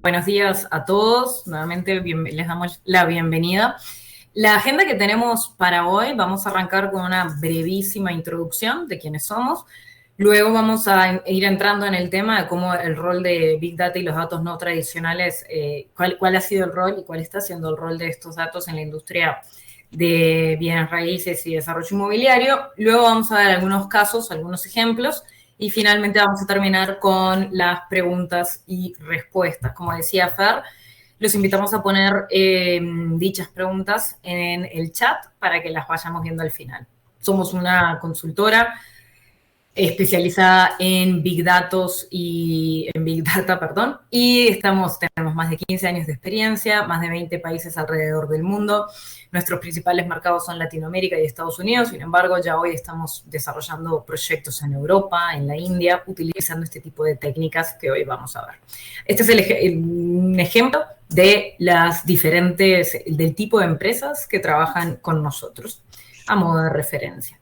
Buenos días a todos. Nuevamente les damos la bienvenida. La agenda que tenemos para hoy, vamos a arrancar con una brevísima introducción de quiénes somos. Luego vamos a ir entrando en el tema de cómo el rol de Big Data y los datos no tradicionales, cuál ha sido el rol y cuál está siendo el rol de estos datos en la industria de bienes raíces y desarrollo inmobiliario. Luego vamos a ver algunos casos, algunos ejemplos. Y finalmente vamos a terminar con las preguntas y respuestas. Como decía Fer, los invitamos a poner dichas preguntas en el chat para que las vayamos viendo al final. Somos una consultora especializada en Big Data y tenemos más de 15 años de experiencia, más de 20 países alrededor del mundo. Nuestros principales mercados son Latinoamérica y Estados Unidos, sin embargo, ya hoy estamos desarrollando proyectos en Europa, en la India, utilizando este tipo de técnicas que hoy vamos a ver. Este es un ejemplo de del tipo de empresas que trabajan con nosotros, a modo de referencia.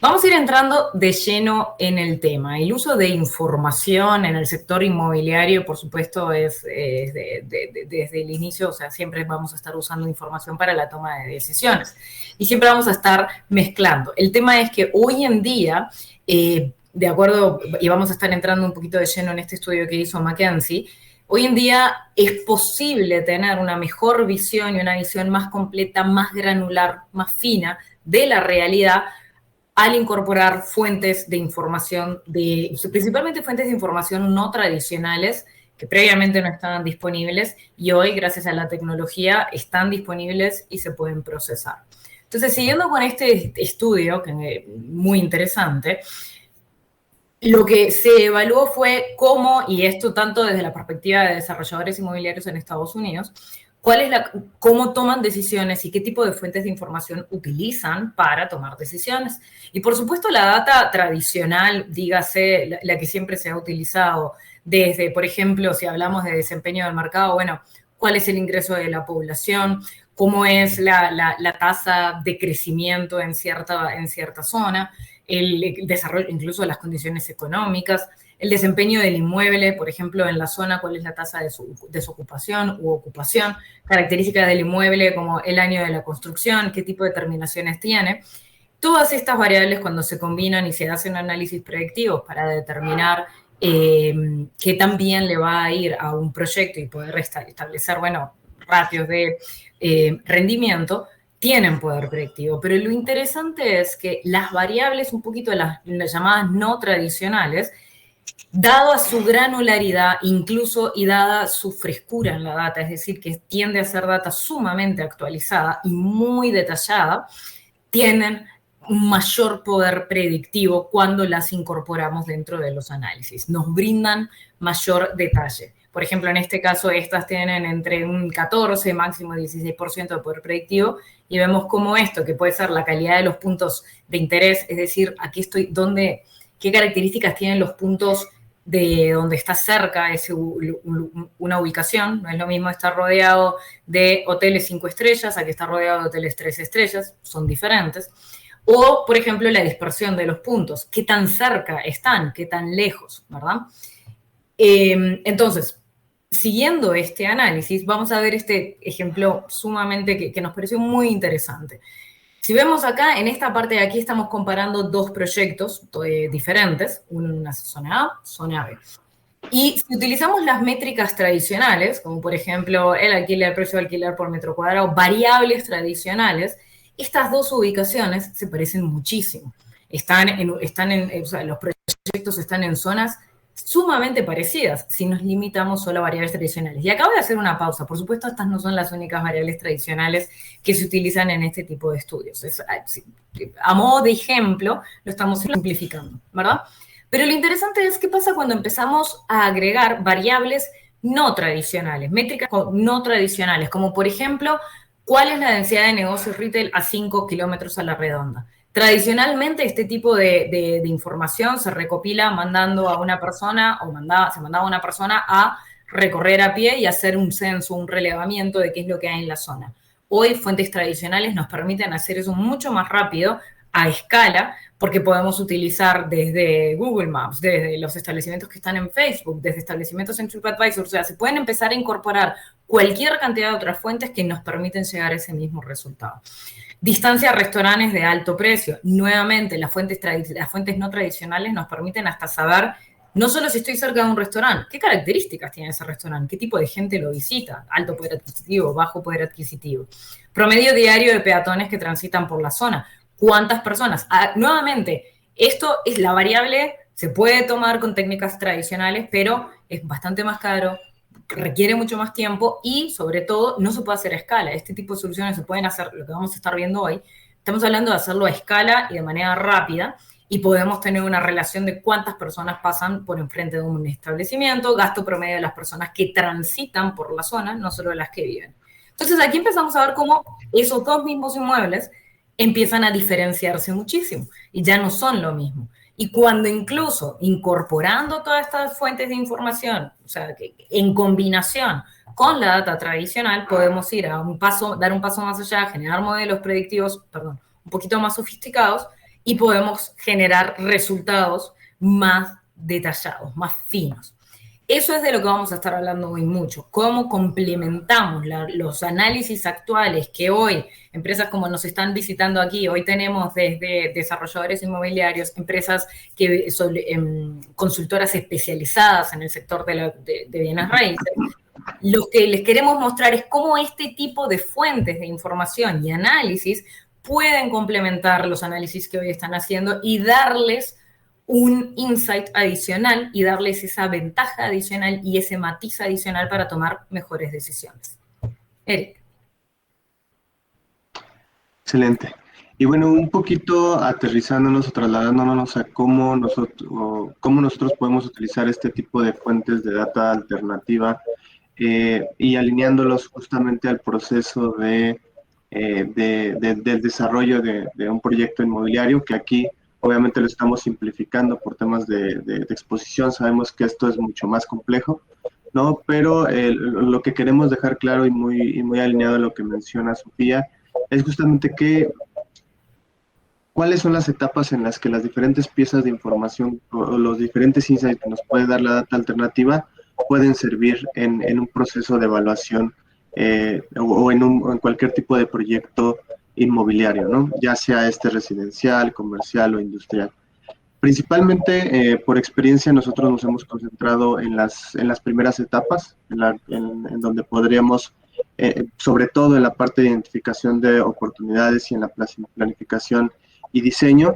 Vamos a ir entrando de lleno en el tema. El uso de información en el sector inmobiliario, por supuesto, es desde el inicio, o sea, siempre vamos a estar usando información para la toma de decisiones y siempre vamos a estar mezclando. El tema es que hoy en día, de acuerdo, y vamos a estar entrando un poquito de lleno en este estudio que hizo McKinsey, hoy en día es posible tener una mejor visión y una visión más completa, más granular, más fina de la realidad al incorporar fuentes de información, principalmente fuentes de información no tradicionales, que previamente no estaban disponibles y hoy, gracias a la tecnología, están disponibles y se pueden procesar. Entonces, siguiendo con este estudio, que es muy interesante, lo que se evaluó fue cómo, y esto tanto desde la perspectiva de desarrolladores inmobiliarios en Estados Unidos, cómo toman decisiones y qué tipo de fuentes de información utilizan para tomar decisiones. Y por supuesto la data tradicional, dígase, la que siempre se ha utilizado desde, por ejemplo, si hablamos de desempeño del mercado, bueno, cuál es el ingreso de la población, cómo es la tasa de crecimiento en cierta zona, el desarrollo, incluso las condiciones económicas, el desempeño del inmueble, por ejemplo, en la zona, cuál es la tasa de desocupación u ocupación, características del inmueble como el año de la construcción, qué tipo de terminaciones tiene. Todas estas variables, cuando se combinan y se hacen análisis predictivos para determinar qué tan bien le va a ir a un proyecto y poder establecer, bueno, ratios de rendimiento, tienen poder predictivo. Pero lo interesante es que las variables, un poquito las llamadas no tradicionales, dado a su granularidad, incluso y dada su frescura en la data, es decir, que tiende a ser data sumamente actualizada y muy detallada, tienen un mayor poder predictivo cuando las incorporamos dentro de los análisis. Nos brindan mayor detalle. Por ejemplo, en este caso, estas tienen entre un 14, máximo 16% de poder predictivo y vemos cómo esto, que puede ser la calidad de los puntos de interés, es decir, aquí estoy, qué características tienen los puntos de donde está cerca una ubicación. No es lo mismo estar rodeado de hoteles 5 estrellas a que estar rodeado de hoteles 3 estrellas, son diferentes. O, por ejemplo, la dispersión de los puntos, qué tan cerca están, qué tan lejos, ¿verdad? Entonces, siguiendo este análisis, vamos a ver este ejemplo sumamente que nos pareció muy interesante. Si vemos acá, en esta parte de aquí estamos comparando dos proyectos diferentes, una zona A, zona B. Y si utilizamos las métricas tradicionales, como por ejemplo el precio de alquiler por metro cuadrado, variables tradicionales, estas dos ubicaciones se parecen muchísimo. O sea, los proyectos están en zonas sumamente parecidas si nos limitamos solo a variables tradicionales. Y acabo de hacer una pausa. Por supuesto, estas no son las únicas variables tradicionales que se utilizan en este tipo de estudios. A modo de ejemplo, lo estamos simplificando, ¿verdad? Pero lo interesante es qué pasa cuando empezamos a agregar variables no tradicionales, métricas no tradicionales, como por ejemplo, ¿cuál es la densidad de negocios retail a 5 kilómetros a la redonda? Tradicionalmente este tipo de información se recopila mandando a una persona se mandaba a una persona a recorrer a pie y hacer un censo, un relevamiento de qué es lo que hay en la zona. Hoy fuentes tradicionales nos permiten hacer eso mucho más rápido a escala, porque podemos utilizar desde Google Maps, desde los establecimientos que están en Facebook, desde establecimientos en TripAdvisor, o sea, se pueden empezar a incorporar cualquier cantidad de otras fuentes que nos permiten llegar a ese mismo resultado. Distancia a restaurantes de alto precio. Nuevamente, las fuentes no tradicionales nos permiten hasta saber no solo si estoy cerca de un restaurante, qué características tiene ese restaurante, qué tipo de gente lo visita, alto poder adquisitivo, bajo poder adquisitivo. Promedio diario de peatones que transitan por la zona. ¿Cuántas personas? Nuevamente, esto es la variable, se puede tomar con técnicas tradicionales, pero es bastante más caro, requiere mucho más tiempo y, sobre todo, no se puede hacer a escala. Este tipo de soluciones se pueden hacer, lo que vamos a estar viendo hoy, estamos hablando de hacerlo a escala y de manera rápida, y podemos tener una relación de cuántas personas pasan por enfrente de un establecimiento, gasto promedio de las personas que transitan por la zona, no solo de las que viven. Entonces aquí empezamos a ver cómo esos dos mismos inmuebles empiezan a diferenciarse muchísimo y ya no son lo mismo. Y cuando incluso incorporando todas estas fuentes de información, o sea, que en combinación con la data tradicional, podemos ir a un paso, dar un paso más allá, generar modelos predictivos, perdón, un poquito más sofisticados, y podemos generar resultados más detallados, más finos. Eso es de lo que vamos a estar hablando hoy mucho, cómo complementamos los análisis actuales que hoy, empresas como nos están visitando aquí, hoy tenemos desde desarrolladores inmobiliarios, empresas que son consultoras especializadas en el sector de bienes raíces. Lo que les queremos mostrar es cómo este tipo de fuentes de información y análisis pueden complementar los análisis que hoy están haciendo y darles un insight adicional y darles esa ventaja adicional y ese matiz adicional para tomar mejores decisiones. Eric. Excelente. Y bueno, un poquito aterrizándonos o trasladándonos a cómo nosotros podemos utilizar este tipo de fuentes de data alternativa y alineándolos justamente al proceso del desarrollo de un proyecto inmobiliario, que aquí obviamente lo estamos simplificando por temas de exposición. Sabemos que esto es mucho más complejo, ¿no? Pero lo que queremos dejar claro y muy alineado a lo que menciona Sofía es justamente cuáles son las etapas en las que las diferentes piezas de información o los diferentes insights que nos puede dar la data alternativa pueden servir en un proceso de evaluación o en cualquier tipo de proyecto inmobiliario, ¿no? Ya sea este residencial, comercial o industrial. Principalmente por experiencia nosotros nos hemos concentrado en las primeras etapas, en donde podríamos, sobre todo en la parte de identificación de oportunidades y en la planificación y diseño,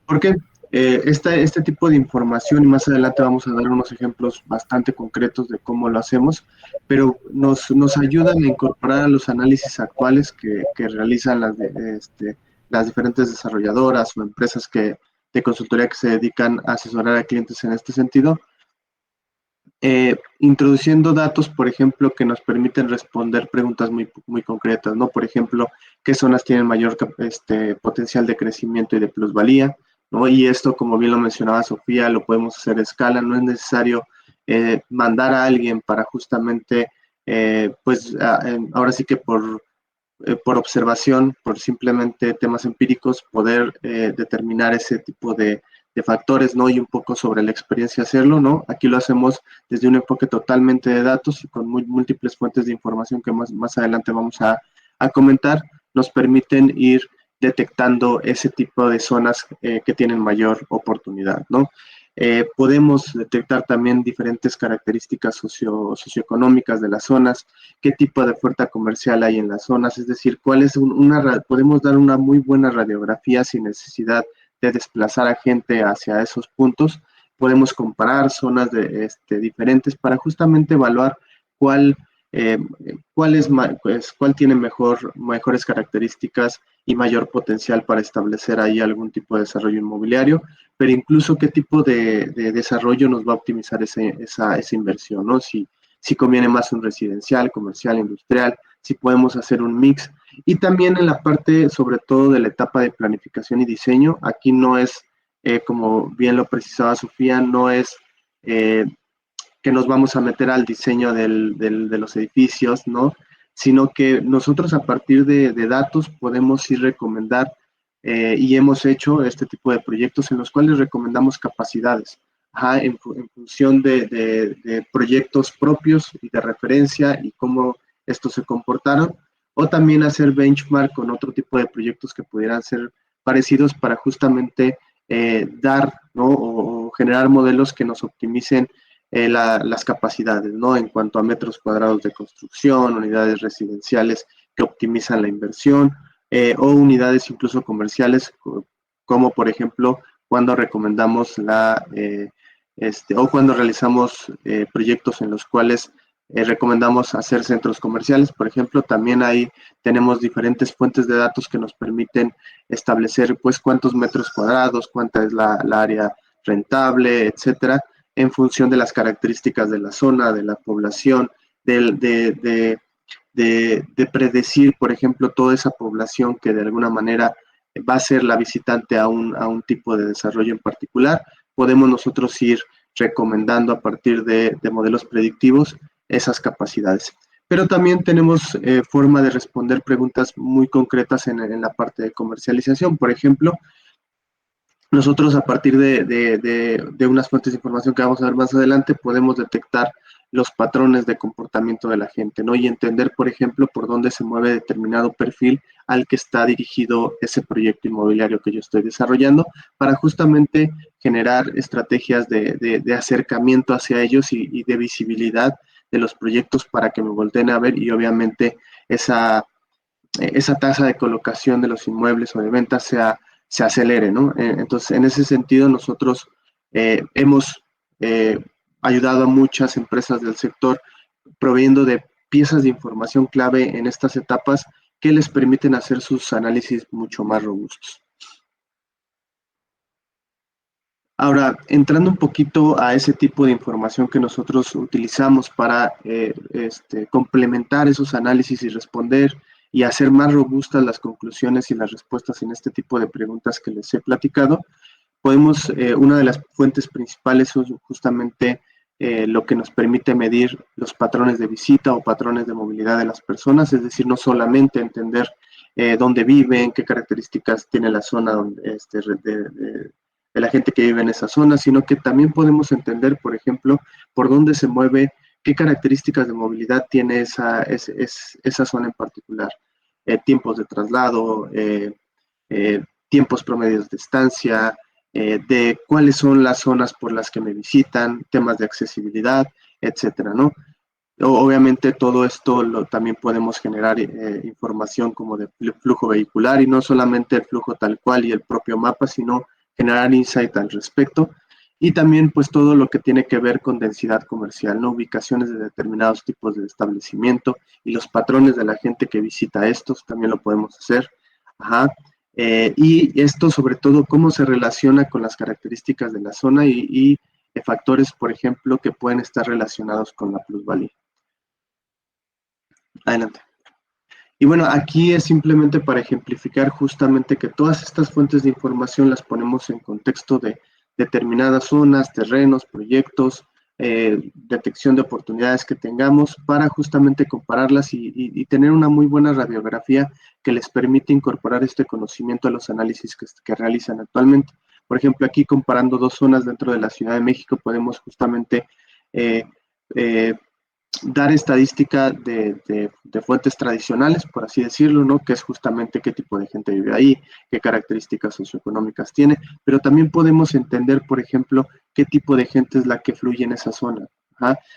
porque este tipo de información, y más adelante vamos a dar unos ejemplos bastante concretos de cómo lo hacemos, pero nos ayudan a incorporar a los análisis actuales que realizan las diferentes desarrolladoras o empresas de consultoría que se dedican a asesorar a clientes en este sentido, introduciendo datos, por ejemplo, que nos permiten responder preguntas muy concretas, ¿no? Por ejemplo, ¿qué zonas tienen mayor potencial de crecimiento y de plusvalía? ¿No? Y esto, como bien lo mencionaba Sofía, lo podemos hacer a escala, no es necesario mandar a alguien para justamente, ahora sí que por observación, por simplemente temas empíricos, poder determinar ese tipo de factores, ¿no? Y un poco sobre la experiencia hacerlo, ¿no? Aquí lo hacemos desde un enfoque totalmente de datos y con múltiples fuentes de información que más adelante vamos a comentar, nos permiten ir detectando ese tipo de zonas que tienen mayor oportunidad, ¿no? Podemos detectar también diferentes características socioeconómicas de las zonas, qué tipo de oferta comercial hay en las zonas, es decir, podemos dar una muy buena radiografía sin necesidad de desplazar a gente hacia esos puntos. Podemos comparar zonas diferentes para justamente evaluar cuál tiene mejores características y mayor potencial para establecer ahí algún tipo de desarrollo inmobiliario, pero incluso qué tipo de desarrollo nos va a optimizar esa inversión, ¿no? Si conviene más un residencial, comercial, industrial, si podemos hacer un mix. Y también en la parte, sobre todo, de la etapa de planificación y diseño, aquí no es, como bien lo precisaba Sofía, no es que nos vamos a meter al diseño de los edificios, ¿no? Sino que nosotros a partir de datos podemos ir recomendar y hemos hecho este tipo de proyectos en los cuales recomendamos capacidades, en función de proyectos propios y de referencia y cómo estos se comportaron, o también hacer benchmark con otro tipo de proyectos que pudieran ser parecidos para justamente dar, ¿no? o generar modelos que nos optimicen las capacidades, ¿no? En cuanto a metros cuadrados de construcción, unidades residenciales que optimizan la inversión, o unidades incluso comerciales, como por ejemplo cuando recomendamos o cuando realizamos proyectos en los cuales recomendamos hacer centros comerciales, por ejemplo. También ahí tenemos diferentes fuentes de datos que nos permiten establecer pues cuántos metros cuadrados, cuánta es la área rentable, etcétera, en función de las características de la zona, de la población, de predecir, por ejemplo, toda esa población que de alguna manera va a ser la visitante a un tipo de desarrollo en particular. Podemos nosotros ir recomendando a partir de modelos predictivos esas capacidades. Pero también tenemos forma de responder preguntas muy concretas en la parte de comercialización. Por ejemplo, nosotros a partir de unas fuentes de información que vamos a ver más adelante podemos detectar los patrones de comportamiento de la gente, ¿no? Y entender, por ejemplo, por dónde se mueve determinado perfil al que está dirigido ese proyecto inmobiliario que yo estoy desarrollando, para justamente generar estrategias de acercamiento hacia ellos y de visibilidad de los proyectos para que me volteen a ver, y obviamente esa tasa de colocación de los inmuebles o de venta se acelere, ¿no? Entonces, en ese sentido, nosotros hemos ayudado a muchas empresas del sector proveyendo de piezas de información clave en estas etapas que les permiten hacer sus análisis mucho más robustos. Ahora, entrando un poquito a ese tipo de información que nosotros utilizamos para complementar esos análisis y responder y hacer más robustas las conclusiones y las respuestas en este tipo de preguntas que les he platicado, una de las fuentes principales es justamente lo que nos permite medir los patrones de visita o patrones de movilidad de las personas, es decir, no solamente entender dónde viven, qué características tiene la zona donde, de la gente que vive en esa zona, sino que también podemos entender, por ejemplo, por dónde se mueve, qué características de movilidad tiene esa zona en particular, tiempos de traslado, tiempos promedios de estancia, de cuáles son las zonas por las que me visitan, temas de accesibilidad, etcétera, ¿no? Obviamente todo esto también podemos generar información como de flujo vehicular, y no solamente el flujo tal cual y el propio mapa, sino generar insight al respecto. Y también pues todo lo que tiene que ver con densidad comercial, ¿no? Ubicaciones de determinados tipos de establecimiento y los patrones de la gente que visita estos, también lo podemos hacer. Y esto sobre todo cómo se relaciona con las características de la zona y factores, por ejemplo, que pueden estar relacionados con la plusvalía. Adelante. Y bueno, aquí es simplemente para ejemplificar justamente que todas estas fuentes de información las ponemos en contexto de determinadas zonas, terrenos, proyectos, detección de oportunidades que tengamos, para justamente compararlas y tener una muy buena radiografía que les permite incorporar este conocimiento a los análisis que realizan actualmente. Por ejemplo, aquí comparando dos zonas dentro de la Ciudad de México, podemos justamente dar estadística de fuentes tradicionales, por así decirlo, ¿no? Que es justamente qué tipo de gente vive ahí, qué características socioeconómicas tiene, pero también podemos entender, por ejemplo, qué tipo de gente es la que fluye en esa zona.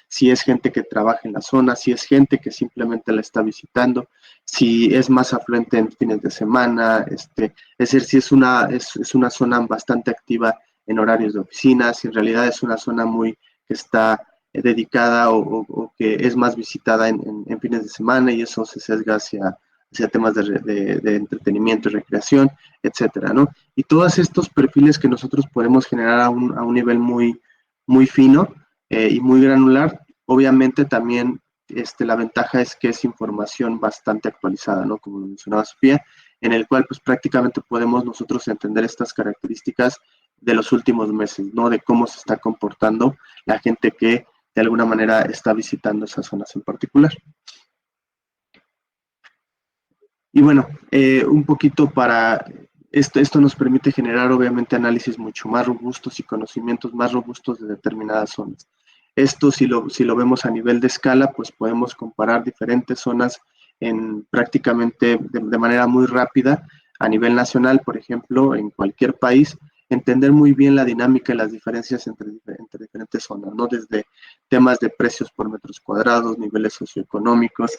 Si es gente que trabaja en la zona, si es gente que simplemente la está visitando, si es más afluente en fines de semana, es decir, si es una zona bastante activa en horarios de oficina, si en realidad es una zona que está dedicada o que es más visitada en fines de semana, y eso se sesga hacia temas de entretenimiento y recreación, etcétera, ¿no? Y todos estos perfiles que nosotros podemos generar a un nivel muy, muy fino y muy granular, obviamente también la ventaja es que es información bastante actualizada, ¿no? Como lo mencionaba Sofía, en el cual pues prácticamente podemos nosotros entender estas características de los últimos meses, ¿no? De cómo se está comportando la gente que de alguna manera está visitando esas zonas en particular. Y bueno, un poquito para Esto nos permite generar obviamente análisis mucho más robustos y conocimientos más robustos de determinadas zonas. Esto, si lo vemos a nivel de escala, pues podemos comparar diferentes zonas prácticamente de manera muy rápida a nivel nacional, por ejemplo, en cualquier país, entender muy bien la dinámica y las diferencias entre diferentes zonas, ¿no? Desde temas de precios por metros cuadrados, niveles socioeconómicos,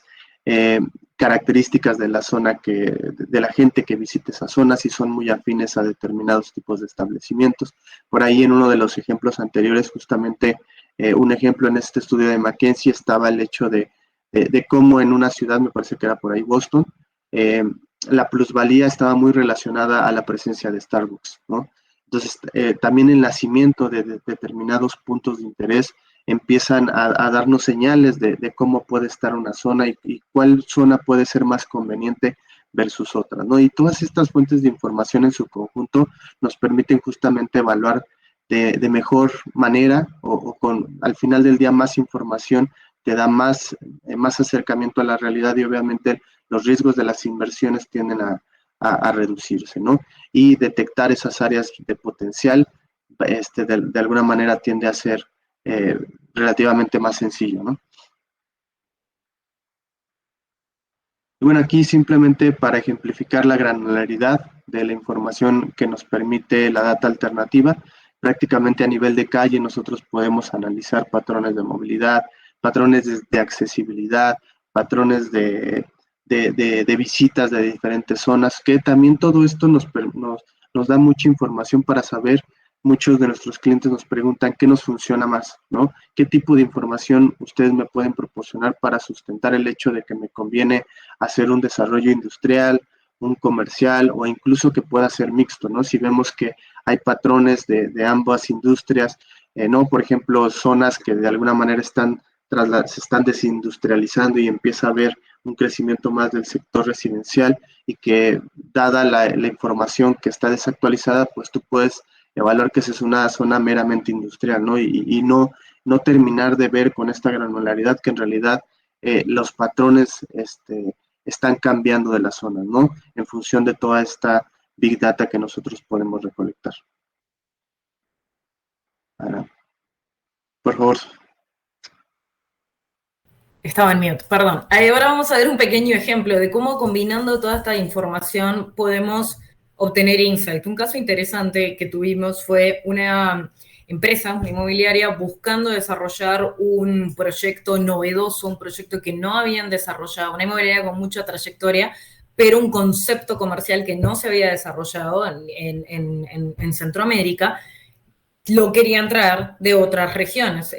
características de la zona de la gente que visite esa zona, si son muy afines a determinados tipos de establecimientos. Por ahí en uno de los ejemplos anteriores, justamente un ejemplo en este estudio de McKinsey estaba el hecho de cómo en una ciudad, me parece que era por ahí Boston, la plusvalía estaba muy relacionada a la presencia de Starbucks, ¿no? Entonces, también el nacimiento de determinados puntos de interés empiezan a darnos señales de cómo puede estar una zona y cuál zona puede ser más conveniente versus otras, ¿no? Y todas estas fuentes de información en su conjunto nos permiten justamente evaluar de mejor manera o con al final del día más información te da más acercamiento a la realidad y obviamente los riesgos de las inversiones tienden a reducirse, ¿no? Y detectar esas áreas de potencial, de alguna manera tiende a ser relativamente más sencillo, ¿no? Y bueno, aquí simplemente para ejemplificar la granularidad de la información que nos permite la data alternativa, prácticamente a nivel de calle nosotros podemos analizar patrones de movilidad, patrones de accesibilidad, patrones de visitas de diferentes zonas, que también todo esto nos da mucha información para saber. Muchos de nuestros clientes nos preguntan qué nos funciona más, ¿no? ¿Qué tipo de información ustedes me pueden proporcionar para sustentar el hecho de que me conviene hacer un desarrollo industrial, un comercial o incluso que pueda ser mixto, ¿no? Si vemos que hay patrones de ambas industrias, ¿no? Por ejemplo, zonas que de alguna manera se están desindustrializando y empieza a haber un crecimiento más del sector residencial y que dada la información que está desactualizada, pues tú puedes evaluar que esa es una zona meramente industrial, ¿no? Y no terminar de ver con esta granularidad que en realidad los patrones están cambiando de la zona, ¿no? En función de toda esta big data que nosotros podemos recolectar. Ahora, por favor. Estaba en mute, perdón. Ahora vamos a ver un pequeño ejemplo de cómo combinando toda esta información podemos obtener insight. Un caso interesante que tuvimos fue una empresa, una inmobiliaria, buscando desarrollar un proyecto novedoso, un proyecto que no habían desarrollado, una inmobiliaria con mucha trayectoria, pero un concepto comercial que no se había desarrollado en Centroamérica. Lo querían traer de otras regiones.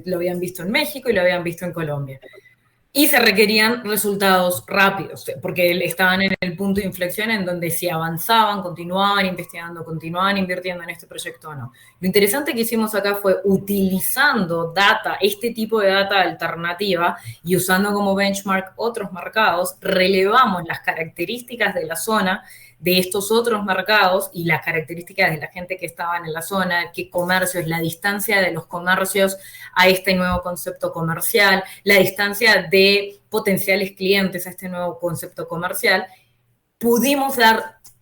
Lo habían visto en México y lo habían visto en Colombia. Y se requerían resultados rápidos, porque estaban en el punto de inflexión en donde si avanzaban, continuaban investigando, continuaban invirtiendo en este proyecto o no. Lo interesante que hicimos acá fue utilizando data, este tipo de data alternativa, y usando como benchmark otros mercados, relevamos las características de la zona de estos otros mercados y las características de la gente que estaba en la zona, qué comercios, la distancia de los comercios a este nuevo concepto comercial, la distancia de potenciales clientes a este nuevo concepto comercial, pudimos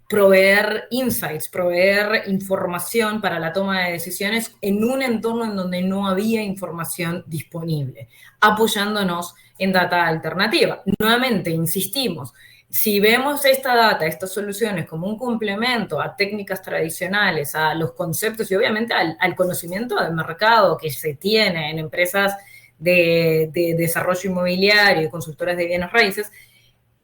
proveer insights, proveer información para la toma de decisiones en un entorno en donde no había información disponible, apoyándonos en data alternativa. Nuevamente, insistimos, si vemos esta data, estas soluciones como un complemento a técnicas tradicionales, a los conceptos y obviamente al conocimiento del mercado que se tiene en empresas de desarrollo inmobiliario y consultoras de bienes raíces,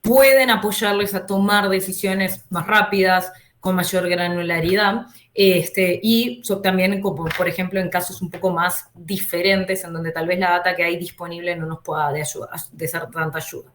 pueden apoyarles a tomar decisiones más rápidas, con mayor granularidad, y también, como por ejemplo, en casos un poco más diferentes, en donde tal vez la data que hay disponible no nos pueda de ser tanta ayuda.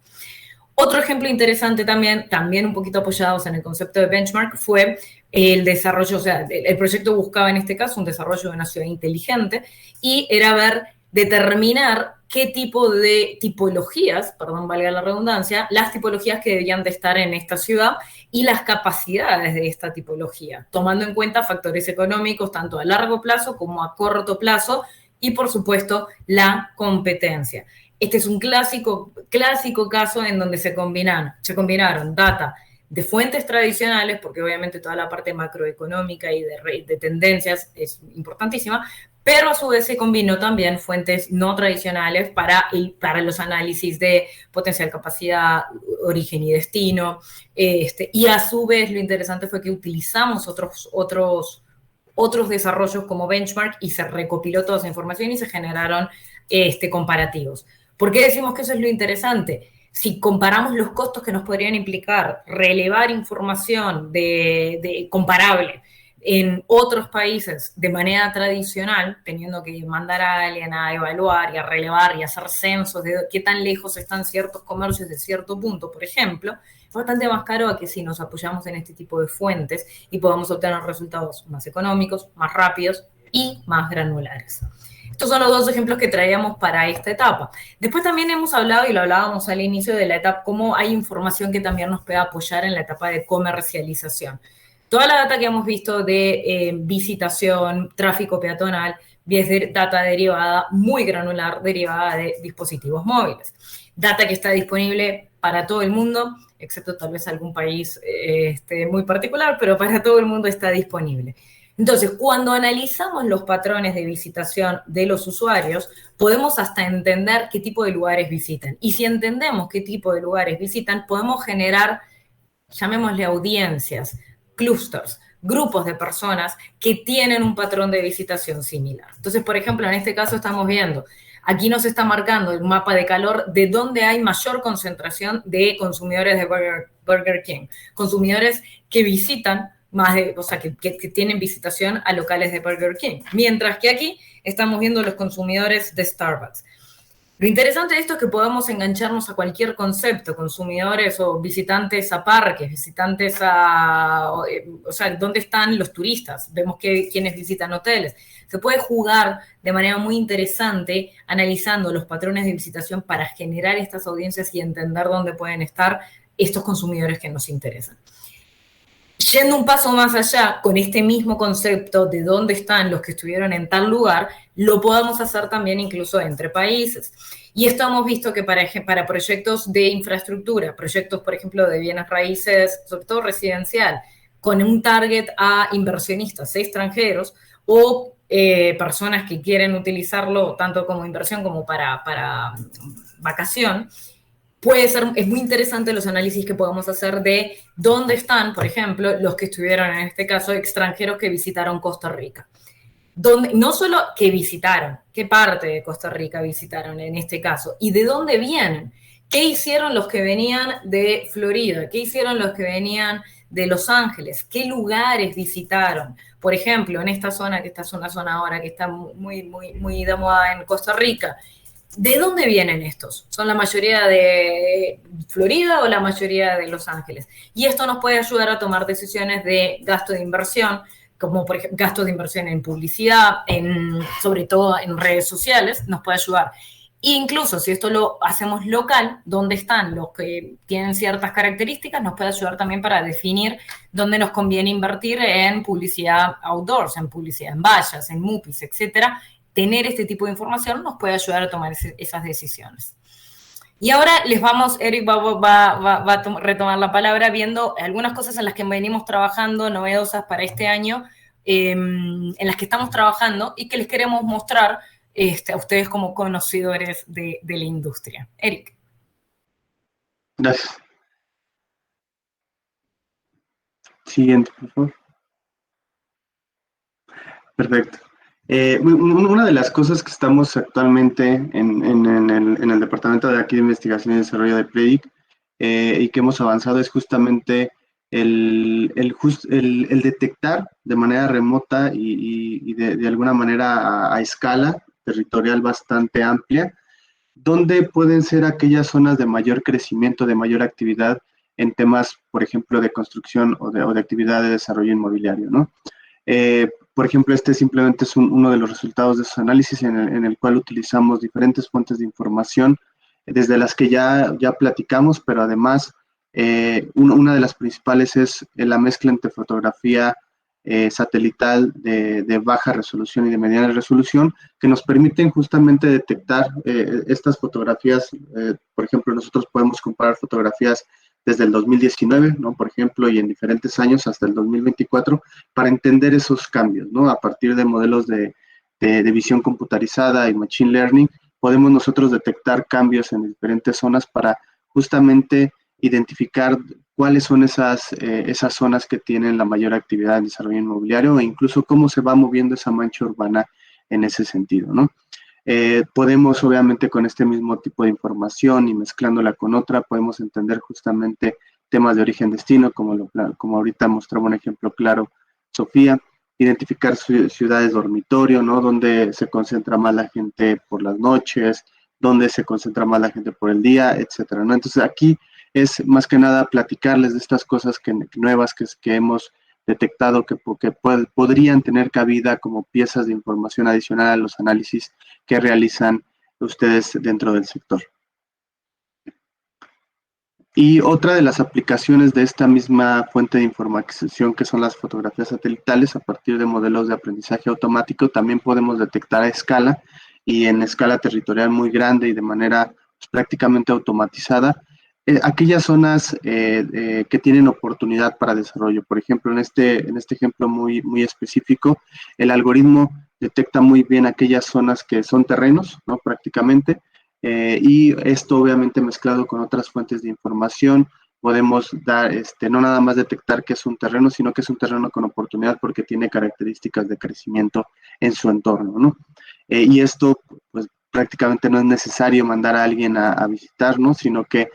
Otro ejemplo interesante también un poquito apoyados en el concepto de benchmark, fue el desarrollo, o sea, el proyecto buscaba en este caso un desarrollo de una ciudad inteligente y era determinar qué tipo de tipologías, perdón, valga la redundancia, las tipologías que debían de estar en esta ciudad y las capacidades de esta tipología, tomando en cuenta factores económicos tanto a largo plazo como a corto plazo y, por supuesto, la competencia. Este es un clásico caso en donde se combinaron data de fuentes tradicionales, porque obviamente toda la parte macroeconómica y de tendencias es importantísima, pero a su vez se combinó también fuentes no tradicionales para los análisis de potencial, capacidad, origen y destino. Y a su vez lo interesante fue que utilizamos otros desarrollos como benchmark y se recopiló toda esa información y se generaron comparativos. ¿Por qué decimos que eso es lo interesante? Si comparamos los costos que nos podrían implicar relevar información comparable en otros países de manera tradicional, teniendo que mandar a alguien a evaluar y a relevar y a hacer censos de qué tan lejos están ciertos comercios de cierto punto, por ejemplo, es bastante más caro a que si nos apoyamos en este tipo de fuentes y podamos obtener resultados más económicos, más rápidos y más granulares. Estos son los dos ejemplos que traíamos para esta etapa. Después también hemos hablado, y lo hablábamos al inicio de la etapa, cómo hay información que también nos puede apoyar en la etapa de comercialización. Toda la data que hemos visto de visitación, tráfico peatonal, es data derivada, muy granular, derivada de dispositivos móviles. Data que está disponible para todo el mundo, excepto tal vez algún país muy particular, pero para todo el mundo está disponible. Entonces, cuando analizamos los patrones de visitación de los usuarios, podemos hasta entender qué tipo de lugares visitan. Y si entendemos qué tipo de lugares visitan, podemos generar, llamémosle audiencias, clústeres, grupos de personas que tienen un patrón de visitación similar. Entonces, por ejemplo, en este caso estamos viendo, aquí nos está marcando el mapa de calor de dónde hay mayor concentración de consumidores de Burger King, consumidores que visitan que tienen visitación a locales de Burger King. Mientras que aquí estamos viendo los consumidores de Starbucks. Lo interesante de esto es que podamos engancharnos a cualquier concepto, consumidores o visitantes a parques, visitantes ¿dónde están los turistas? Vemos quiénes visitan hoteles. Se puede jugar de manera muy interesante analizando los patrones de visitación para generar estas audiencias y entender dónde pueden estar estos consumidores que nos interesan. Yendo un paso más allá, con este mismo concepto de dónde están los que estuvieron en tal lugar, lo podamos hacer también incluso entre países. Y esto hemos visto que para proyectos de infraestructura, proyectos, por ejemplo, de bienes raíces, sobre todo residencial, con un target a inversionistas extranjeros o personas que quieren utilizarlo tanto como inversión como para vacación, es muy interesante los análisis que podemos hacer de dónde están, por ejemplo, los que estuvieron, en este caso, extranjeros que visitaron Costa Rica. No solo que visitaron, qué parte de Costa Rica visitaron en este caso, y de dónde vienen, qué hicieron los que venían de Florida, qué hicieron los que venían de Los Ángeles, qué lugares visitaron. Por ejemplo, en esta zona, que esta es una zona ahora que está muy de moda en Costa Rica, ¿de dónde vienen estos? ¿Son la mayoría de Florida o la mayoría de Los Ángeles? Y esto nos puede ayudar a tomar decisiones de gasto de inversión, como por ejemplo gastos de inversión en publicidad, sobre todo en redes sociales, nos puede ayudar. E incluso si esto lo hacemos local, dónde están los que tienen ciertas características, nos puede ayudar también para definir dónde nos conviene invertir en publicidad outdoors, en publicidad en vallas, en MUPIs, etcétera. Tener este tipo de información nos puede ayudar a tomar esas decisiones. Y ahora Eric va a retomar la palabra viendo algunas cosas en las que venimos trabajando, novedosas para este año, en las que estamos trabajando y que les queremos mostrar a ustedes como conocedores de la industria. Eric. Gracias. Siguiente, por favor. Perfecto. Una de las cosas que estamos actualmente en el departamento de aquí de investigación y desarrollo de Predict y que hemos avanzado es justamente el detectar de manera remota y de alguna manera a escala territorial bastante amplia, dónde pueden ser aquellas zonas de mayor crecimiento, de mayor actividad en temas, por ejemplo, de construcción o de actividad de desarrollo inmobiliario, ¿no? Por ejemplo, este simplemente es uno de los resultados de esos análisis en el cual utilizamos diferentes fuentes de información, desde las que ya platicamos, pero además una de las principales es la mezcla entre fotografía satelital de baja resolución y de mediana resolución, que nos permiten justamente detectar estas fotografías. Por ejemplo, nosotros podemos comparar fotografías desde el 2019, ¿no? Por ejemplo, y en diferentes años hasta el 2024, para entender esos cambios, ¿no? A partir de modelos de visión computarizada y machine learning, podemos nosotros detectar cambios en diferentes zonas para justamente identificar cuáles son esas zonas que tienen la mayor actividad en desarrollo inmobiliario e incluso cómo se va moviendo esa mancha urbana en ese sentido, ¿no? Podemos, obviamente, con este mismo tipo de información y mezclándola con otra, podemos entender justamente temas de origen-destino, como ahorita mostraba un ejemplo claro, Sofía, identificar ciudades dormitorio, ¿no? Donde se concentra más la gente por las noches, donde se concentra más la gente por el día, etcétera, ¿no? Entonces, aquí es más que nada platicarles de estas cosas nuevas que hemos detectado que podrían tener cabida como piezas de información adicional a los análisis que realizan ustedes dentro del sector. Y otra de las aplicaciones de esta misma fuente de información, que son las fotografías satelitales, a partir de modelos de aprendizaje automático, también podemos detectar a escala y en escala territorial muy grande y de manera pues, prácticamente automatizada, aquellas zonas que tienen oportunidad para desarrollo. Por ejemplo, en este ejemplo muy específico, el algoritmo detecta muy bien aquellas zonas que son terrenos, ¿no? Prácticamente, y esto obviamente mezclado con otras fuentes de información, podemos dar, no nada más detectar que es un terreno, sino que es un terreno con oportunidad porque tiene características de crecimiento en su entorno, ¿no? Y esto, pues prácticamente no es necesario mandar a alguien a visitarnos, sino que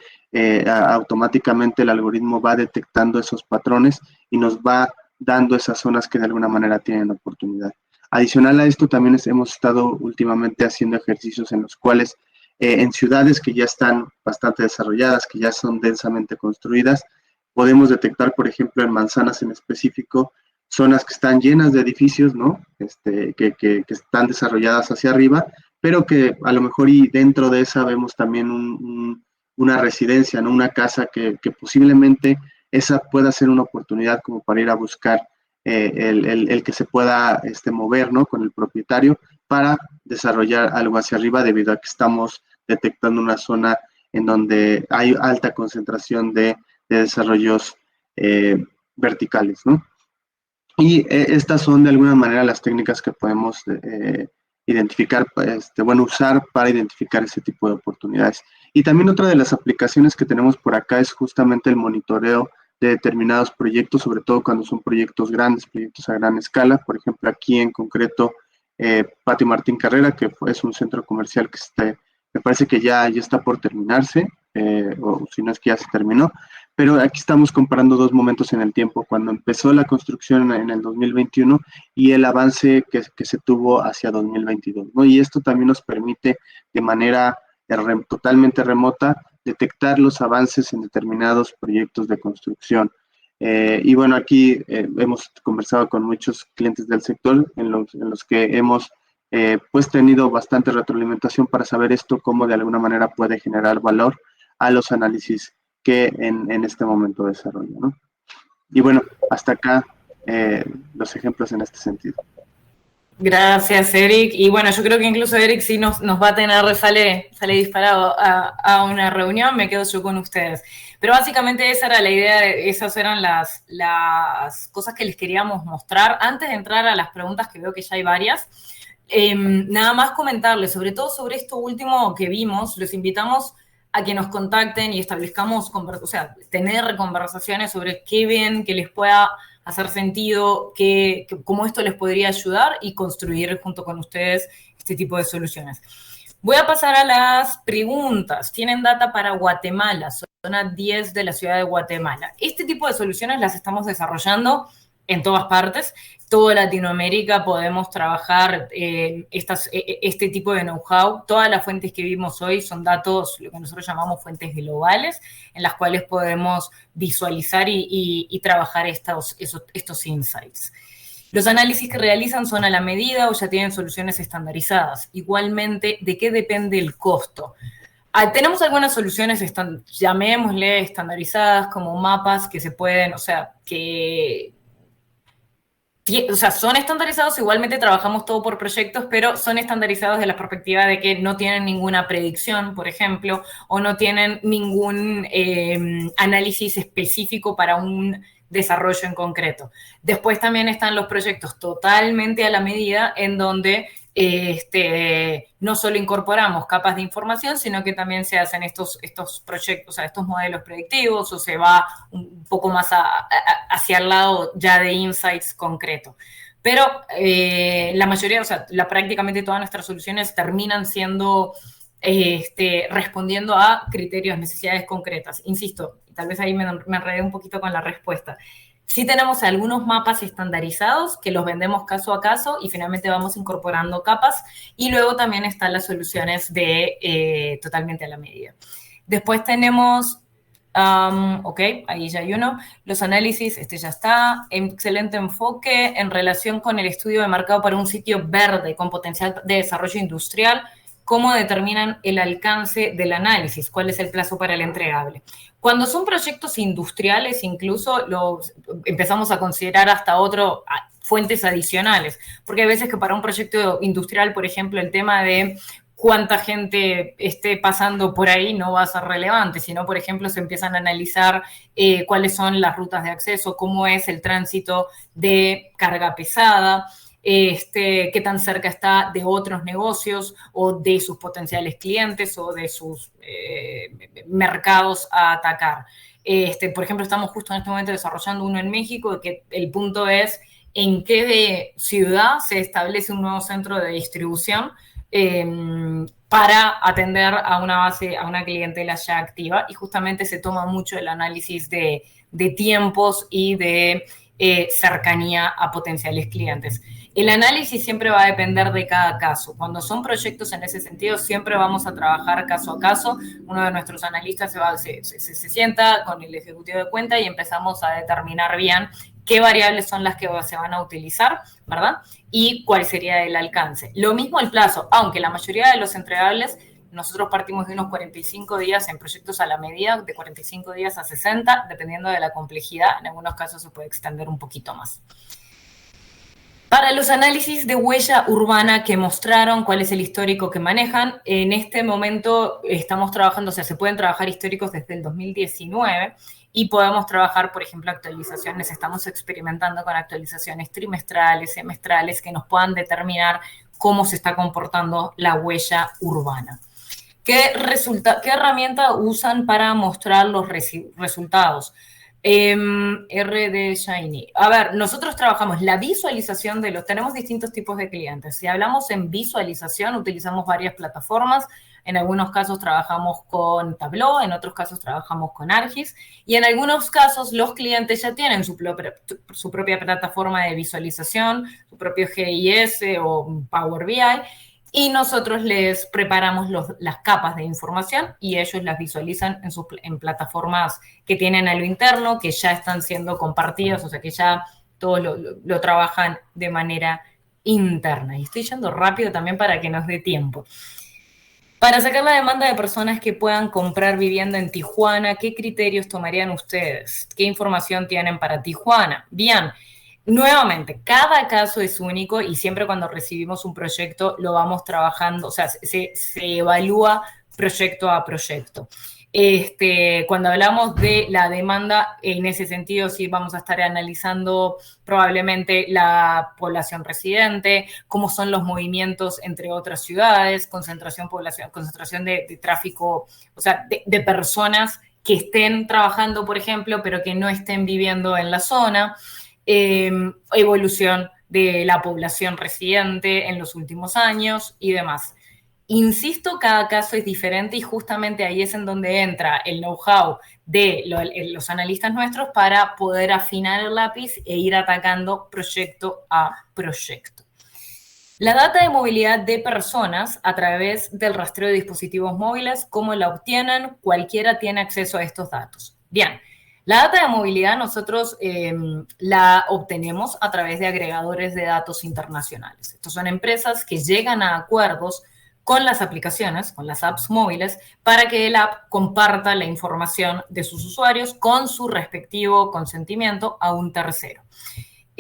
automáticamente el algoritmo va detectando esos patrones y nos va dando esas zonas que de alguna manera tienen oportunidad. Adicional a esto, también hemos estado últimamente haciendo ejercicios en los cuales en ciudades que ya están bastante desarrolladas, que ya son densamente construidas, podemos detectar, por ejemplo, en manzanas en específico, zonas que están llenas de edificios, ¿no? Que están desarrolladas hacia arriba, pero que a lo mejor y dentro de esa vemos también una residencia, ¿no? Una casa que posiblemente esa pueda ser una oportunidad como para ir a buscar el que se pueda mover, ¿no? Con el propietario para desarrollar algo hacia arriba debido a que estamos detectando una zona en donde hay alta concentración de desarrollos verticales, ¿no? Y estas son de alguna manera las técnicas que podemos identificar, usar para identificar ese tipo de oportunidades. Y también otra de las aplicaciones que tenemos por acá es justamente el monitoreo de determinados proyectos, sobre todo cuando son proyectos grandes, proyectos a gran escala. Por ejemplo, aquí en concreto, Patio Martín Carrera, que es un centro comercial que me parece que ya está por terminarse, o si no es que ya se terminó, pero aquí estamos comparando dos momentos en el tiempo, cuando empezó la construcción en el 2021 y el avance que se tuvo hacia 2022, ¿no? Y esto también nos permite de manera totalmente remota detectar los avances en determinados proyectos de construcción. Y bueno, aquí hemos conversado con muchos clientes del sector en los que hemos pues tenido bastante retroalimentación para saber esto, cómo de alguna manera puede generar valor a los análisis que en este momento desarrollo, ¿no? Y bueno, hasta acá los ejemplos en este sentido. Gracias, Eric. Y bueno, yo creo que incluso Eric sí nos va a tener, sale disparado a una reunión, me quedo yo con ustedes. Pero básicamente esa era la idea, esas eran las cosas que les queríamos mostrar. Antes de entrar a las preguntas, que veo que ya hay varias, nada más comentarles, sobre todo sobre esto último que vimos, los invitamos a que nos contacten y establezcamos, o sea, tener conversaciones sobre qué ven, que les pueda hacer sentido, cómo esto les podría ayudar y construir junto con ustedes este tipo de soluciones. Voy a pasar a las preguntas. ¿Tienen data para Guatemala? Zona 10 de la ciudad de Guatemala. Este tipo de soluciones las estamos desarrollando en todas partes. Toda Latinoamérica podemos trabajar este tipo de know-how. Todas las fuentes que vimos hoy son datos, lo que nosotros llamamos fuentes globales, en las cuales podemos visualizar y trabajar estos insights. Los análisis que realizan son a la medida o ya tienen soluciones estandarizadas. Igualmente, ¿de qué depende el costo? Tenemos algunas soluciones, llamémosle estandarizadas, como mapas que se pueden, o sea, que o sea, son estandarizados, igualmente trabajamos todo por proyectos, pero son estandarizados desde la perspectiva de que no tienen ninguna predicción, por ejemplo, o no tienen ningún análisis específico para un desarrollo en concreto. Después también están los proyectos totalmente a la medida, en donde no solo incorporamos capas de información, sino que también se hacen estos proyectos, o sea, estos modelos predictivos, o se va un poco más hacia el lado ya de insights concreto. Pero la mayoría, o sea, prácticamente todas nuestras soluciones terminan siendo, respondiendo a criterios, necesidades concretas. Insisto, tal vez ahí me enredé un poquito con la respuesta. Sí tenemos algunos mapas estandarizados que los vendemos caso a caso y finalmente vamos incorporando capas, y luego también están las soluciones de totalmente a la medida. Después tenemos, ok, ahí ya hay uno, los análisis, ya está, excelente enfoque en relación con el estudio de mercado para un sitio verde con potencial de desarrollo industrial. ¿Cómo determinan el alcance del análisis? ¿Cuál es el plazo para el entregable? Cuando son proyectos industriales, incluso empezamos a considerar hasta fuentes adicionales, porque hay veces que para un proyecto industrial, por ejemplo, el tema de cuánta gente esté pasando por ahí no va a ser relevante, sino, por ejemplo, se empiezan a analizar cuáles son las rutas de acceso, cómo es el tránsito de carga pesada, qué tan cerca está de otros negocios o de sus potenciales clientes o de sus mercados a atacar. Por ejemplo, estamos justo en este momento desarrollando uno en México, que el punto es en qué ciudad se establece un nuevo centro de distribución para atender a una clientela ya activa, y justamente se toma mucho el análisis de tiempos y de cercanía a potenciales clientes. El análisis siempre va a depender de cada caso. Cuando son proyectos en ese sentido, siempre vamos a trabajar caso a caso. Uno de nuestros analistas se sienta con el ejecutivo de cuenta y empezamos a determinar bien qué variables son las que se van a utilizar, ¿verdad? Y cuál sería el alcance. Lo mismo el plazo, aunque la mayoría de los entregables, nosotros partimos de unos 45 días en proyectos a la medida, de 45 días a 60, dependiendo de la complejidad. En algunos casos se puede extender un poquito más. Para los análisis de huella urbana que mostraron, cuál es el histórico que manejan, en este momento estamos trabajando, o sea, se pueden trabajar históricos desde el 2019 y podemos trabajar, por ejemplo, actualizaciones, estamos experimentando con actualizaciones trimestrales, semestrales, que nos puedan determinar cómo se está comportando la huella urbana. ¿Qué herramienta usan para mostrar los resultados? RD Shiny. A ver, nosotros trabajamos la visualización tenemos distintos tipos de clientes. Si hablamos en visualización, utilizamos varias plataformas. En algunos casos trabajamos con Tableau, en otros casos trabajamos con ArcGIS, y en algunos casos los clientes ya tienen su propia plataforma de visualización, su propio GIS o Power BI, y nosotros les preparamos las capas de información y ellos las visualizan en plataformas que tienen a lo interno, que ya están siendo compartidas, o sea que ya todos lo trabajan de manera interna. Y estoy yendo rápido también para que nos dé tiempo. Para sacar la demanda de personas que puedan comprar vivienda en Tijuana, ¿qué criterios tomarían ustedes? ¿Qué información tienen para Tijuana? Bien. Nuevamente, cada caso es único y siempre cuando recibimos un proyecto lo vamos trabajando, o sea, se evalúa proyecto a proyecto. Cuando hablamos de la demanda, en ese sentido sí vamos a estar analizando probablemente la población residente, cómo son los movimientos entre otras ciudades, concentración de tráfico, o sea, de personas que estén trabajando, por ejemplo, pero que no estén viviendo en la zona. Evolución de la población residente en los últimos años y demás. Insisto, cada caso es diferente y justamente ahí es en donde entra el know-how de los analistas nuestros para poder afinar el lápiz e ir atacando proyecto a proyecto. La data de movilidad de personas a través del rastreo de dispositivos móviles, ¿cómo la obtienen? Cualquiera tiene acceso a estos datos. Bien. La data de movilidad nosotros la obtenemos a través de agregadores de datos internacionales. Estos son empresas que llegan a acuerdos con las aplicaciones, con las apps móviles, para que el app comparta la información de sus usuarios con su respectivo consentimiento a un tercero.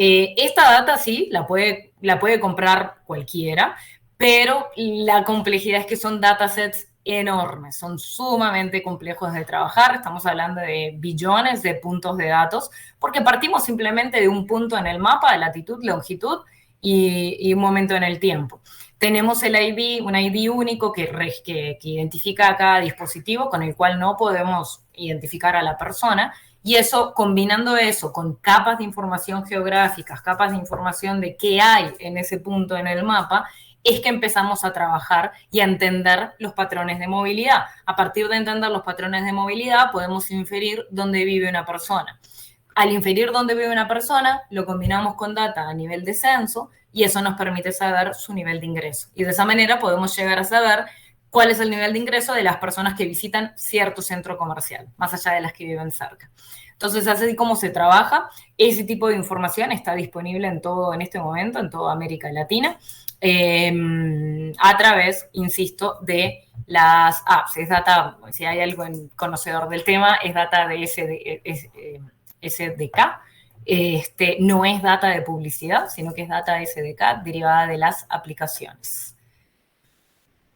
Esta data sí, la puede comprar cualquiera, pero la complejidad es que son datasets enormes, son sumamente complejos de trabajar, estamos hablando de billones de puntos de datos, porque partimos simplemente de un punto en el mapa, de latitud, longitud y un momento en el tiempo. Tenemos el ID, un ID único que identifica a cada dispositivo, con el cual no podemos identificar a la persona, y eso, combinando eso con capas de información geográficas, capas de información de qué hay en ese punto en el mapa, es que empezamos a trabajar y a entender los patrones de movilidad. A partir de entender los patrones de movilidad, podemos inferir dónde vive una persona. Al inferir dónde vive una persona, lo combinamos con data a nivel de censo y eso nos permite saber su nivel de ingreso. Y de esa manera podemos llegar a saber cuál es el nivel de ingreso de las personas que visitan cierto centro comercial, más allá de las que viven cerca. Entonces, así como se trabaja, ese tipo de información está disponible en este momento, en toda América Latina, a través, insisto, de las apps. Es data, si hay algo conocedor del tema, es data de SDK. No es data de publicidad, sino que es data de SDK derivada de las aplicaciones.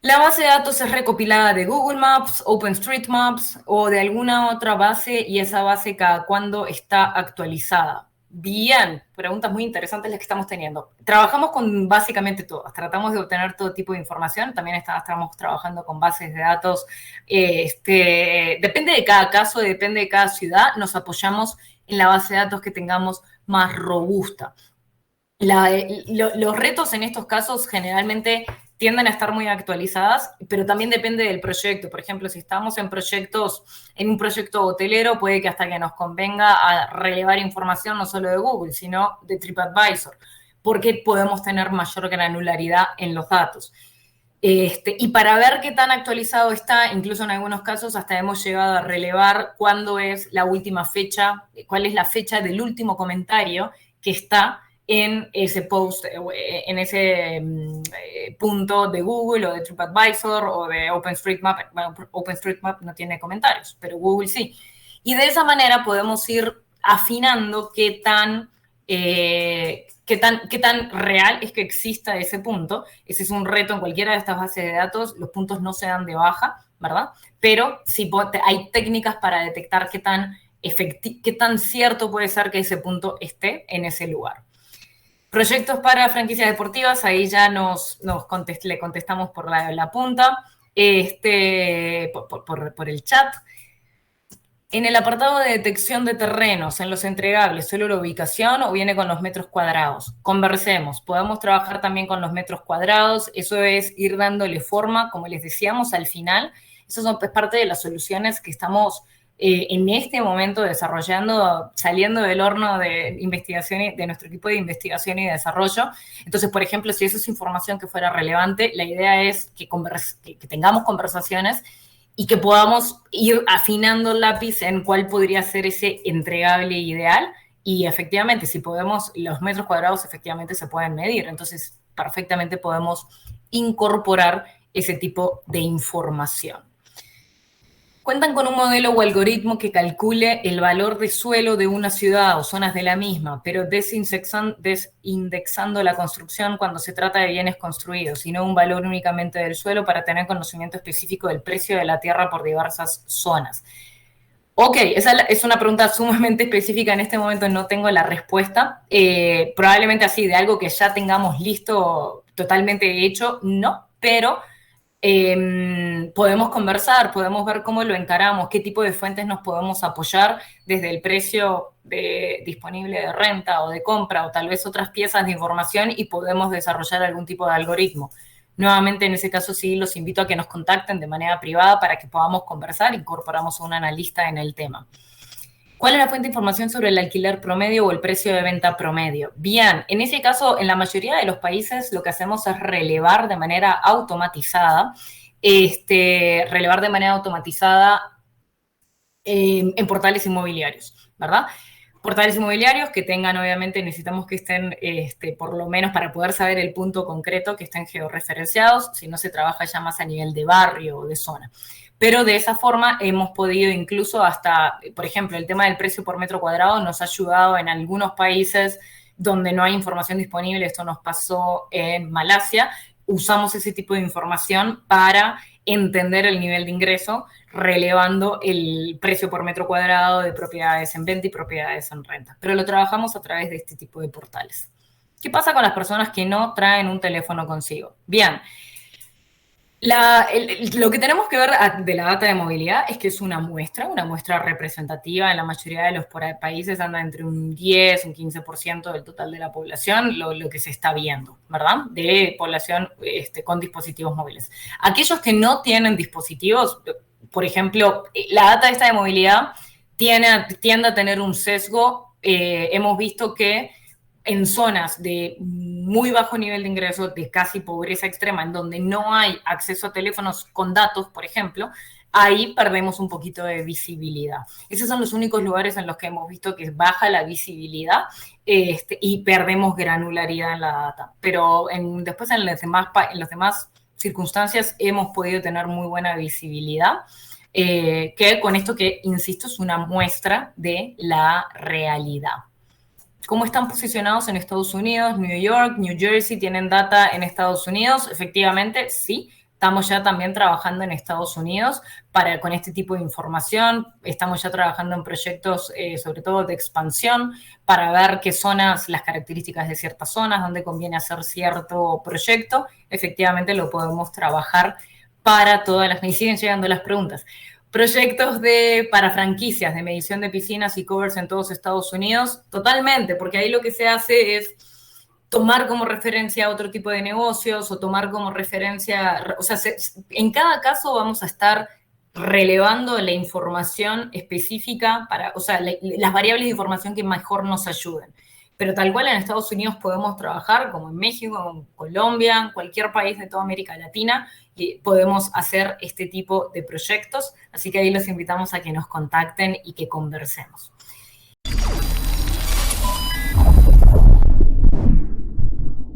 La base de datos es recopilada de Google Maps, OpenStreetMaps o de alguna otra base y esa base cada cuándo está actualizada. Bien, preguntas muy interesantes las que estamos teniendo. Trabajamos con básicamente todas, tratamos de obtener todo tipo de información, también estamos trabajando con bases de datos, depende de cada caso, depende de cada ciudad, nos apoyamos en la base de datos que tengamos más robusta. Los retos en estos casos generalmente tienden a estar muy actualizadas, pero también depende del proyecto. Por ejemplo, si estamos en un proyecto hotelero, puede que hasta que nos convenga a relevar información no solo de Google, sino de TripAdvisor, porque podemos tener mayor granularidad en los datos. Y para ver qué tan actualizado está, incluso en algunos casos hasta hemos llegado a relevar cuándo es la última fecha, cuál es la fecha del último comentario que está en ese post, en ese punto de Google o de TripAdvisor o de OpenStreetMap. Bueno, OpenStreetMap no tiene comentarios, pero Google sí. Y de esa manera podemos ir afinando qué tan real es que exista ese punto. Ese es un reto en cualquiera de estas bases de datos. Los puntos no se dan de baja, ¿verdad? Pero sí hay técnicas para detectar qué tan cierto puede ser que ese punto esté en ese lugar. Proyectos para franquicias deportivas, ahí ya le contestamos por la punta, por el chat. En el apartado de detección de terrenos, en los entregables, ¿solo la ubicación o viene con los metros cuadrados? Conversemos, podemos trabajar también con los metros cuadrados, eso es ir dándole forma, como les decíamos al final, eso es parte de las soluciones que estamos en este momento desarrollando, saliendo del horno de investigación de nuestro equipo de investigación y desarrollo. Entonces, por ejemplo, si eso es información que fuera relevante, la idea es que tengamos conversaciones y que podamos ir afinando el lápiz en cuál podría ser ese entregable ideal. Y efectivamente, si podemos, los metros cuadrados efectivamente se pueden medir. Entonces, perfectamente podemos incorporar ese tipo de información. Cuentan con un modelo o algoritmo que calcule el valor de suelo de una ciudad o zonas de la misma, pero desindexando la construcción cuando se trata de bienes construidos, y no un valor únicamente del suelo para tener conocimiento específico del precio de la tierra por diversas zonas. Ok, esa es una pregunta sumamente específica. En este momento no tengo la respuesta. Probablemente así, de algo que ya tengamos listo, totalmente hecho, no, pero podemos conversar, podemos ver cómo lo encaramos, qué tipo de fuentes nos podemos apoyar desde el precio disponible de renta o de compra o tal vez otras piezas de información y podemos desarrollar algún tipo de algoritmo. Nuevamente, en ese caso sí los invito a que nos contacten de manera privada para que podamos conversar, incorporamos a un analista en el tema. ¿Cuál es la fuente de información sobre el alquiler promedio o el precio de venta promedio? Bien, en ese caso, en la mayoría de los países lo que hacemos es relevar de manera automatizada, en portales inmobiliarios, ¿verdad? Portales inmobiliarios que tengan, obviamente, necesitamos que estén, por lo menos para poder saber el punto concreto, que estén georreferenciados, si no se trabaja ya más a nivel de barrio o de zona. Pero de esa forma hemos podido incluso hasta, por ejemplo, el tema del precio por metro cuadrado nos ha ayudado en algunos países donde no hay información disponible. Esto nos pasó en Malasia. Usamos ese tipo de información para entender el nivel de ingreso, relevando el precio por metro cuadrado de propiedades en venta y propiedades en renta. Pero lo trabajamos a través de este tipo de portales. ¿Qué pasa con las personas que no traen un teléfono consigo? Bien, lo que tenemos que ver de la data de movilidad es que es una muestra representativa. En la mayoría de los países anda entre un 10, un 15% del total de la población, lo que se está viendo, ¿verdad? De población con dispositivos móviles. Aquellos que no tienen dispositivos, por ejemplo, la data esta de movilidad tiende a tener un sesgo. Hemos visto que en zonas de muy bajo nivel de ingreso, de casi pobreza extrema, en donde no hay acceso a teléfonos con datos, por ejemplo, ahí perdemos un poquito de visibilidad. Esos son los únicos lugares en los que hemos visto que baja la visibilidad y perdemos granularidad en la data. Pero después en las demás circunstancias hemos podido tener muy buena visibilidad, que con esto que, insisto, es una muestra de la realidad. ¿Cómo están posicionados en Estados Unidos? New York, New Jersey tienen data en Estados Unidos. Efectivamente, sí, estamos ya también trabajando en Estados Unidos con este tipo de información. Estamos ya trabajando en proyectos, sobre todo de expansión, para ver qué zonas, las características de ciertas zonas, dónde conviene hacer cierto proyecto. Efectivamente, lo podemos trabajar para todas las... Me siguen llegando las preguntas. Proyectos para franquicias de medición de piscinas y covers en todos Estados Unidos, totalmente, porque ahí lo que se hace es tomar como referencia otro tipo de negocios o tomar como referencia, o sea, en cada caso vamos a estar relevando la información específica o sea, las variables de información que mejor nos ayuden. Pero tal cual en Estados Unidos podemos trabajar, como en México, en Colombia, en cualquier país de toda América Latina, y podemos hacer este tipo de proyectos. Así que ahí los invitamos a que nos contacten y que conversemos.